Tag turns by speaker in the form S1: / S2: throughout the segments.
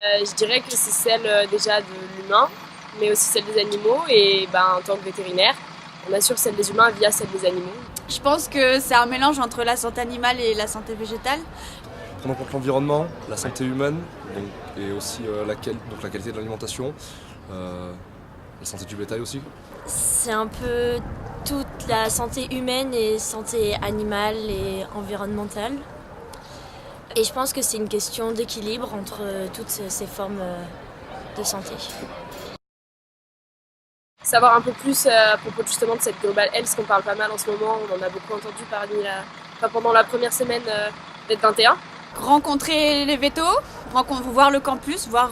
S1: Je dirais que c'est celle déjà de l'humain, mais aussi celle des animaux. Et en tant que vétérinaire, on assure celle des humains via celle des animaux.
S2: Je pense que c'est un mélange entre la santé animale et la santé végétale.
S3: Prendre en compte l'environnement, la santé humaine, donc, et aussi donc la qualité de l'alimentation, la santé du bétail aussi.
S4: C'est un peu toute la santé humaine et santé animale et environnementale. Et je pense que c'est une question d'équilibre entre toutes ces formes de santé.
S1: Savoir un peu plus à propos justement de cette Global Health qu'on parle pas mal en ce moment, on en a beaucoup entendu pendant la première semaine d'être 21.
S2: Rencontrer les vétos, voir le campus, voir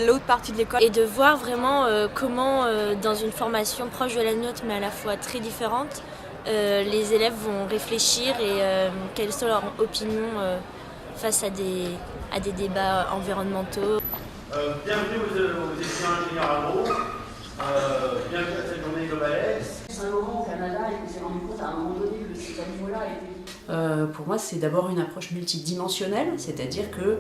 S2: l'autre partie de l'école.
S4: Et de voir vraiment comment, dans une formation proche de la nôtre mais à la fois très différente, les élèves vont réfléchir et quelles sont leurs opinions face à des débats environnementaux.
S5: Bienvenue aux étudiants ingénieurs agro. Bienvenue à cette journée Global Health.
S6: Saint-Laurent au Canada et qu'on s'est rendu compte à un moment donné que ces animaux-là étaient...
S7: Pour moi, c'est d'abord une approche multidimensionnelle, c'est-à-dire que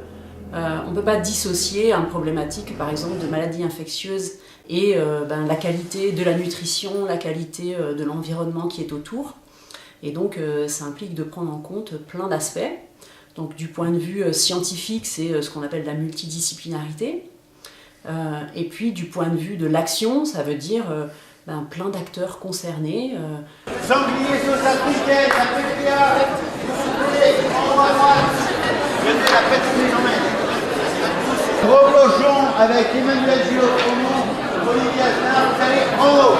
S7: on ne peut pas dissocier une problématique, par exemple, de maladies infectieuses et la qualité de la nutrition, la qualité de l'environnement qui est autour. Et donc, ça implique de prendre en compte plein d'aspects. Donc, du point de vue scientifique, c'est ce qu'on appelle la multidisciplinarité. Et puis, du point de vue de l'action, ça veut dire plein d'acteurs concernés.
S5: Sanglier sauce africaine, la pétilla, en haut à droite. Venez la pétiller en main. Gros cochon avec Emmanuel Gillot, Olivier Aznar, vous allez en haut.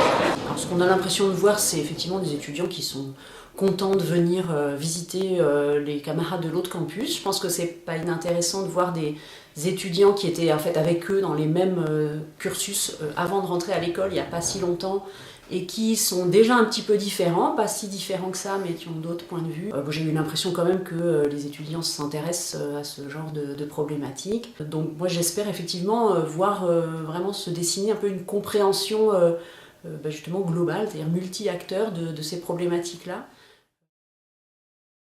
S7: Alors, ce qu'on a l'impression de voir, c'est effectivement des étudiants qui sont contents de venir visiter les camarades de l'autre campus. Je pense que c'est pas inintéressant de voir des étudiants qui étaient en fait avec eux dans les mêmes cursus avant de rentrer à l'école il n'y a pas si longtemps et qui sont déjà un petit peu différents, pas si différents que ça, mais qui ont d'autres points de vue. J'ai eu l'impression quand même que les étudiants s'intéressent à ce genre de problématiques. Donc moi j'espère effectivement voir vraiment se dessiner un peu une compréhension justement globale, c'est-à-dire multi-acteurs de ces problématiques-là.